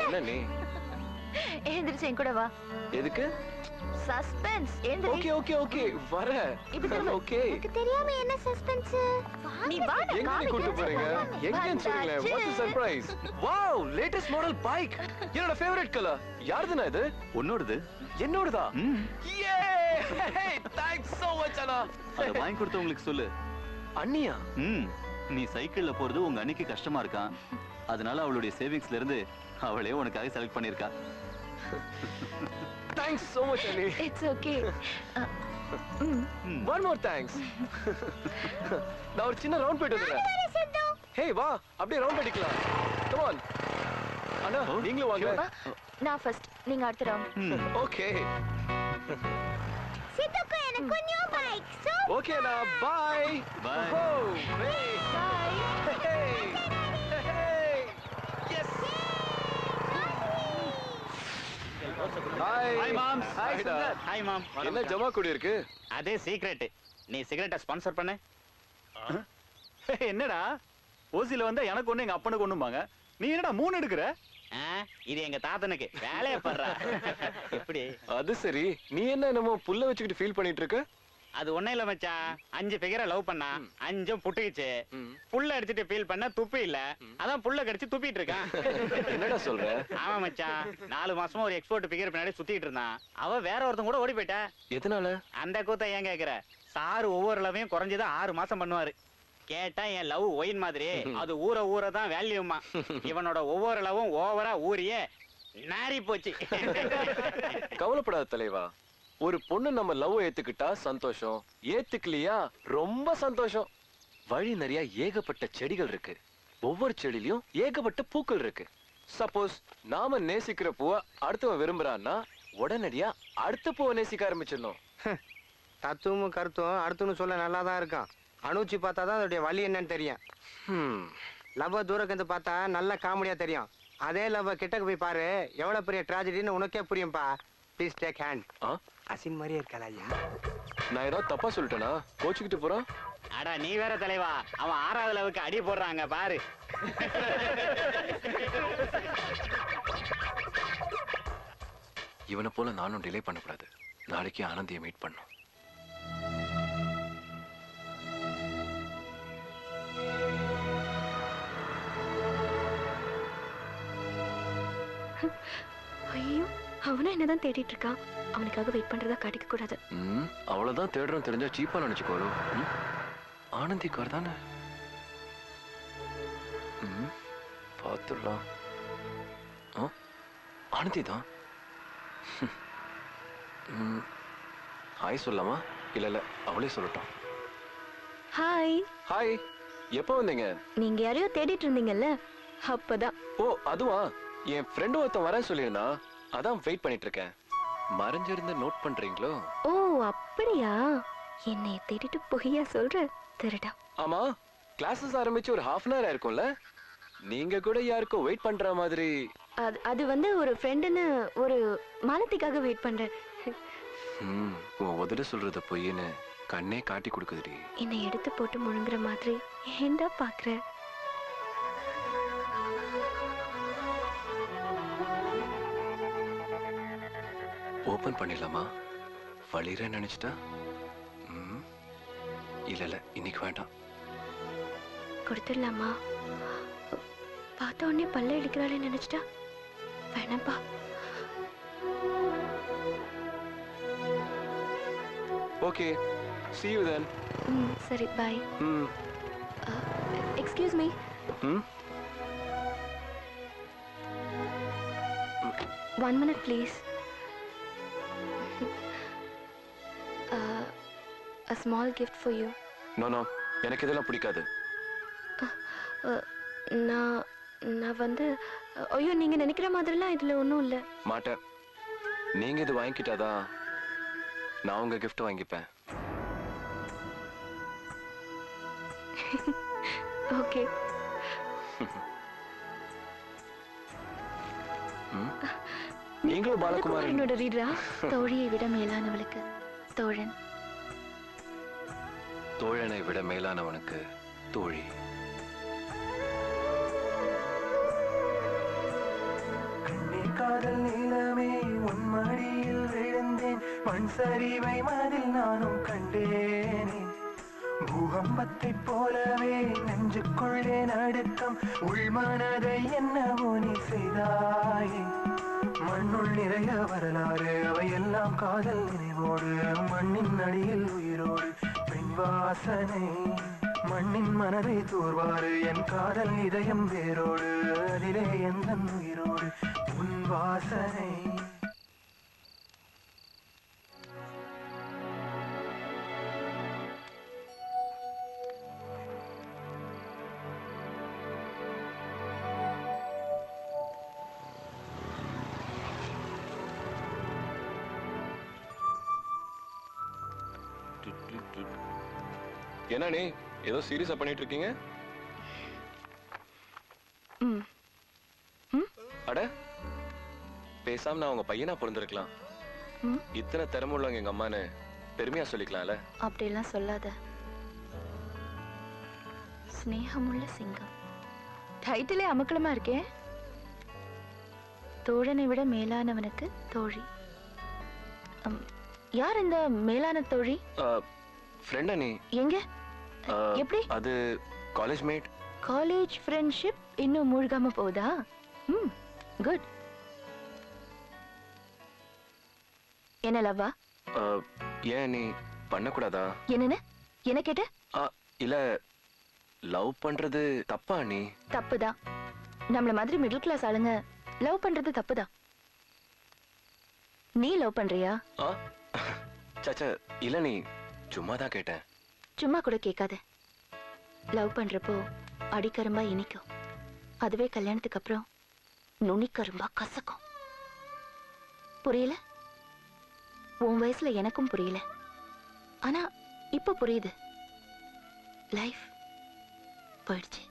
என்ன நீ எழுந்திருச்சு என் கூட வா. எதுக்கு? சஸ்பென்ஸ். எழுந்திரு. ஓகே ஓகே ஓகே வர. ஓகே. எனக்கு தெரியாம என்ன சஸ்பென்ஸ்? நீ வா. எங்க நீ கூட்டி போறீங்க? எங்கன்னு சொல்லுங்க. What's the surprise? Wow, latest model bike. என்னோட ஃபேவரட் கலர். யாருதுனா இது? உன்னோடது. என்னோடதா? யே! தேங்க்ஸ் சோ மச் அண்ணா. அத வாங்கி கொடுத்தவங்களுக்கு சொல்லு. அண்ணியா? நீ சைக்கிள்ல போறது உங்க அண்ணிக்கு கஷ்டமா இருக்கான். அதனால அவளுடைய சேவிங்ஸ்ல இருந்து அவளே உனக்காக செலக்ட் பண்ணிருக்கா. Thanks so much அண்ணி. It's okay. One more thanks. நான் ஒரு சின்ன ரவுண்ட் போயிட்டு வரேன். ஹே வா, அப்படியே ரவுண்ட் அடிக்கலாம். Come on. அண்ணா நீங்களும் வாங்க. நான் ஃபர்ஸ்ட், நீங்க அடுத்த ரவுண்ட். ஓகே. சித்துக்கு எனக்கு நியூ பைக். ஓகே அண்ணா, bye. Bye. Bye. Hi mom. Hi Sundar. Hi mom. என்ன ஜமா கூடி இருக்கு? அதே சீக்ரெட். நீ சிகரெட்டை ஸ்பான்சர் பண்ணு. என்னடா ஓசில வந்தா எனக்கு ஒண்ணு எங்க அப்பனுக்கு ஒண்ணுமாங்க. நீ என்னடா 3 எடுக்கற? இது எங்க தாத்தனுக்கு வேலைய பண்றா. எப்படி? அது சரி, நீ என்ன என்னமோ புல்ல வச்சுக்கிட்டு ஃபீல் பண்ணிட்டு இருக்க? அது ஒண்ணே இல்ல மச்சான். 5 ஃபிகரை லவ் பண்ணா, 5ம் புட்டுக்குச்சு. புல்ல அடிச்சிட்டு ஃபீல் பண்ணா துப்பி இல்ல. அதான் புல்ல கடிச்சு துப்பிட்டு இருக்கான். என்னடா சொல்ற? ஆமா மச்சான். 4 மாசமா ஒரு எக்ஸ்போர்ட் ஃபிகர் பின்னாடி சுத்திட்டு இருந்தான். அவ வேற ஒருத்தன் கூட ஓடி போயிட்டா. எதனால? அந்த கூத்த ஏன் கேக்குற? சாரு ஒவ்வொரு லவையும் குறைஞ்சது 6 மாசம் பண்ணுவாரு. கேட்டா என் லவ் ஒயின் மாதிரி, அது ஊற தான் வேல்யூமா. இவனோட ஒவ்வொரு லவும் ஓவரா ஊறியே நாரி போச்சு. கவலைப்படாத தலைவா. ஒரு பொண்ணு நம்ம லவ் ஏத்துக்கிட்டா சந்தோஷம், ஏத்துக்கலையா ரொம்ப சந்தோஷம். வழி நிறைய ஏகப்பட்ட செடிகள் இருக்கு. ஒவ்வொரு செடியிலயும் ஏகப்பட்ட பூக்கள் இருக்கு. சப்போஸ் நாம நேசிக்கிற பூவை அடுத்தவன் விரும்புறான்னா உடனடியா அடுத்த பூவை நேசிக்க ஆரம்பிச்சிடணும். தத்துவமும் கருத்தும் அடுத்துன்னு சொல்ல நல்லா தான் இருக்கான். அனுச்சி பார்த்தா தான் அதோடைய வழி என்னன்னு தெரியும். லவ்வ தூரக்கு பார்த்தா நல்ல காமெடியா தெரியும். அதே லவ்வ கிட்டக்கு போய் பாரு, எவ்வளவு பெரிய ட்ராஜடின்னு உனக்கே புரியும்பா. Please take hand. அசின் மாதிரியே இருக்கா ஐயா? நான் ஏதாவது தப்பா சொல்லிட்டேனா? கோச்சுக்கிட்டு போறான். அடா நீ வேற தலைவா, அவன் 6வது லவுக்கு அடி போடுறாங்க பாரு. இவனை போல நானும் டிலே பண்ணக்கூடாது. நாளைக்கு ஆனந்தியை மீட் பண்ணும். ஐயோ, அவனும் என்னதான் தேடிட்டு இருக்கான். அவனுக்காக வெயிட் பண்றதா காட்டிக்க கூடாது. அவ்வளவுதான் தேடுறோம் தெரிஞ்சா சீப்பா நினைச்சுக்கோ. ஆனந்தி கார் தானே, பார்த்துடலாம். ஆனந்தி தான். ஹாய் சொல்லாமா? இல்ல அவளே சொல்லட்டும். ஹாய். ஹாய். எப்போ வந்தீங்க? நீங்க யாரையோ தேடிட்டு இருந்தீங்கல்ல, அப்பதான். ஓ அதுவா? என் ஃப்ரெண்டு ஒருத்தன் வரேன் சொல்லியிருந்தா, அதான் வெயிட் பண்ணிட்டு இருக்கேன். மறைஞ்சிருந்து நோட் பண்றீங்களோ? ஓ அப்படியா? என்னை தேடிட்டு பொய்யா சொல்ற திருடா. ஆமா, கிளாஸஸ் ஆரம்பிச்சு ஒரு ½ hour ஆயிருக்கும்ல. நீங்க கூட யாருக்கோ வெயிட் பண்ற மாதிரி. அது வந்து ஒரு ஃப்ரெண்டுன்னு ஒரு மாலத்திக்காக வெயிட் பண்றேன். உன் உதட சொல்றத பொய்ன்னு கண்ணே காட்டி கொடுக்குதுடி. என்னை எடுத்து போட்டு முழுங்குற மாதிரி ஏண்டா பாக்குற? ஓபன் பண்ணிடலாமா? வலிற நினைச்சிட்டா? இல்ல இன்னைக்கு வேண்டாம். கொடுத்துடலாமா? பார்த்த உடனே பல்ல இடிக்கிறாளே நினைச்சிட்டா? வேணாம்பா. Okay, see you then. சரி bye. Excuse me. One minute please. A small gift for you. No, எனக்கு இதெல்லாம் பிடிக்காது. நான் வந்து ஐயோ, நீங்க நினைக்கிற மாதிரிலாம் இதுல ஒண்ணும் இல்ல. மாட்டேன். நீங்க இது வாங்கிக்கிட்டாதான் நான் உங்க gift வாங்கிப்பேன். ஓகே. நீங்களும் பாலகுமார் என்னோட ரீடரா? தோழியை விட மேலானவளுக்கு தோழன், தோழனை விட மேலானவனுக்கு தோழி. காதல் நீளமே உன் மடியில் விழுந்தேன் மண் சரிவை மனதில் நானும் கண்டேனே பூகம்பத்தை போலவே நெஞ்சுக்குள்ளே நடுக்கம் உள்மனதை என்னவோ நீ செய்தாயே மண்ணுள் நிறைய வரலாறு அவையெல்லாம் காதல் நினைவோடு மண்ணின் அடியில் உயிரோடு பெண் வாசனை மண்ணின் மனதை தூர்வாரு என் காதல் இதயம் வேரோடு அதிலே எந்த உயிரோடு உன் வாசனை என்ன நீ ஏதோ சீரியஸா பண்ணிட்டு இருக்கீங்க? அட பேசாம நான் உங்க பையனா பிறந்திருக்கலாம். இத்தனை திறமை உள்ளவங்க எங்க அம்மான்னு பெருமையா சொல்லிக்கலாம்ல. அப்படியெல்லாம் சொல்லாத. ஸ்நேகமுள்ள சிங்கம் டைட்டிலே அமக்கலமா இருக்கே. தோழனை விட மேலானவனுக்கு தோழி. யார் இந்த மேலான தோழி? ஃப்ரெண்டா நீ? எங்க எப்படி? அது காலேஜ் மேட். காலேஜ் ஃப்ரெண்ட்ஷிப் இன்னும் மூழ்காம போகுதா? குட். என்ன லவ்வா? ஏன் நீ பண்ணக்கூடாதா? என்னன்னு என்ன கேட்ட? இல்ல லவ் பண்றது தப்பா நீ? தப்புதான். நம்மள மாதிரி மிடில் கிளாஸ் ஆளுங்க லவ் பண்றது தப்புதான். நீ லவ் பண்றியா? சச்ச இல்ல நீ சும்மா தான் கேட்டேன். சும்மா கூட கேட்காத. லவ் பண்றப்போ அடிக்கரும்பா இனிக்கும். அதுவே கல்யாணத்துக்கு அப்புறம் நுனிக்கரும்பா கசக்கும். புரியல? உன் வயசுல எனக்கும் புரியல. ஆனா இப்ப புரியுது. லைஃப் போயிடுச்சு.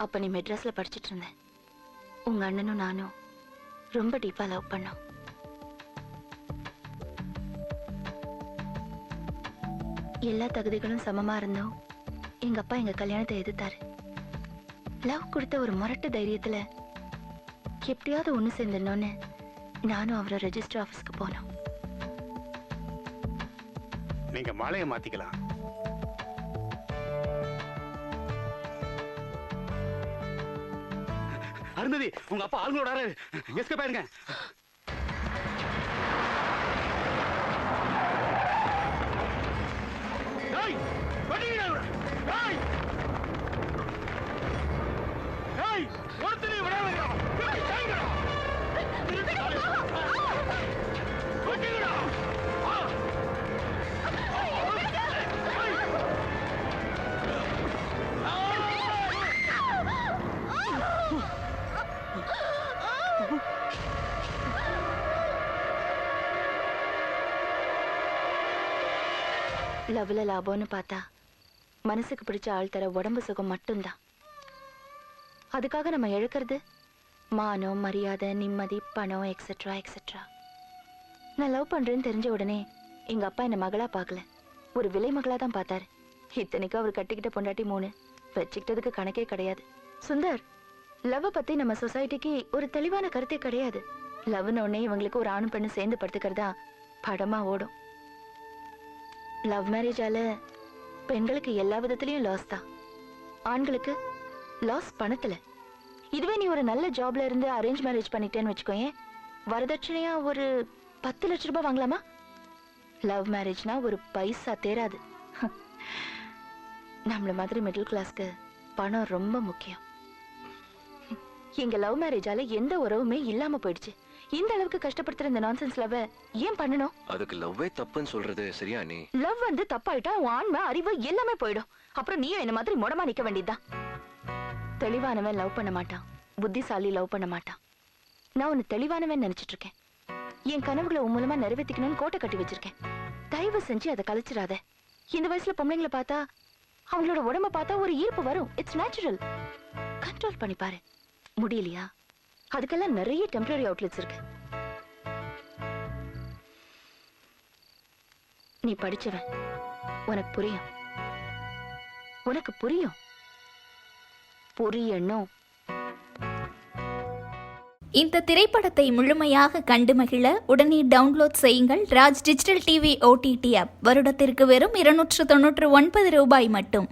அப்ப நீ மெட்ராஸ்ல படிச்சிட்டு இருந்த. உங்க அண்ணனும் நானும் ரொம்ப டீப்பா லவ் பண்ணோம். எல்லா தகுதிகளும் சமமா இருந்தோம். எங்க அப்பா எங்க கல்யாணத்தை எதிர்த்தாரு. லவ் கொடுத்த ஒரு முரட்டு தைரியத்துல எப்படியாவது ஒண்ணு சேர்ந்துடணும்னு நானும் அவரை ரெஜிஸ்டர் ஆபீஸ்க்கு போனோம். நீங்க மாலையை மாத்திக்கலாம். அருந்ததி, உங்க அப்பா ஆளுங்களோட எஸ்கேப் ஆயிருங்க. லவ்ல லாபம்னு பார்த்தா மனசுக்கு பிடிச்ச ஆள் தர உடம்பு சுகம் மட்டும்தான். அதுக்காக நம்ம இழக்கிறது மானம், மரியாதை, நிம்மதி, பணம், எக்ஸெட்ரா எக்ஸெட்ரா. நான் லவ் பண்றேன்னு தெரிஞ்ச உடனே எங்க அப்பா என்ன மகளா பார்க்கல, ஒரு விலை மகளா தான் பார்த்தாரு. இத்தனைக்கும் அவர் கட்டிக்கிட்ட பொண்டாட்டி 3, வச்சுக்கிட்டதுக்கு கணக்கே கிடையாது. சுந்தர், லவ் பத்தி நம்ம சொசைட்டிக்கு ஒரு தெளிவான கருத்தே கிடையாது. லவ்னு உடனே இவங்களுக்கு ஒரு ஆணும் பெண்ணு சேர்ந்து படுத்துக்கிறதா படமா ஓடும். லவ் மேரேஜால பெண்களுக்கு எல்லா விதத்திலயும் லாஸ் தான். ஆண்களுக்கு லாஸ் பணத்துல. இதுவே நீ ஒரு நல்ல ஜாப்ல இருந்து அரேஞ்ச் மேரேஜ் பண்ணிட்டேன்னு வச்சுக்கோயேன், வரதட்சணையா ஒரு 10 லட்சம் ரூபாய் வாங்கலாமா? லவ் மேரேஜ்னா ஒரு பைசா தேராது. நம்மள மாதிரி மிடில் கிளாஸ்க்கு பணம் ரொம்ப முக்கியம். எங்க லவ் மேரேஜால எந்த உறவுமே இல்லாம போயிடுச்சு. இந்த அளவுக்கு கஷ்டப்படுத்துற இந்த நான்சென்ஸ் லவ் ஏன் பண்ணணும்? அதுக்கு லவ்வே தப்புன்னு சொல்றது சரியா நீ? லவ் வந்து தப்பாயிட்டா உன் ஆன்மை, அறிவு எல்லாமே போயிடும். அப்புறம் நீயும் என்ன மாதிரி முடமா நிக்க வேண்டியதுதான். தெளிவானவன் லவ் பண்ண மாட்டான், புத்திசாலி லவ் பண்ண மாட்டான். நான் உன்னை தெளிவானவன் நினைச்சிட்டு இருக்கேன். என் கனவுகளை உன் மூலமா நிறைவேற்றிக்கணும்னு கோட்டை கட்டி வச்சிருக்கேன். தயவு செஞ்சு அதை கலைச்சிடாத. இந்த வயசுல பொம்பளைங்களை பார்த்தா, அவங்களோட உடம்ப பார்த்தா ஒரு ஈர்ப்பு வரும். It's natural. கண்ட்ரோல் பண்ணி பாரு. முடியலையா? அதுக்கெல்லாம் நிறைய டெம்பரரி அவுட்லெட்ஸ் இருக்கு. நீ படிச்சவன், உனக்கு புரியும். உனக்கு புரியும். புரியணும். இந்த திரைப்படத்தை முழுமையாக கண்டு மகிழ உடனே டவுன்லோட் செய்யுங்கள் Raj digital TV OTT app. வருடத்திற்கு வெறும் 299 ரூபாய் மட்டும்.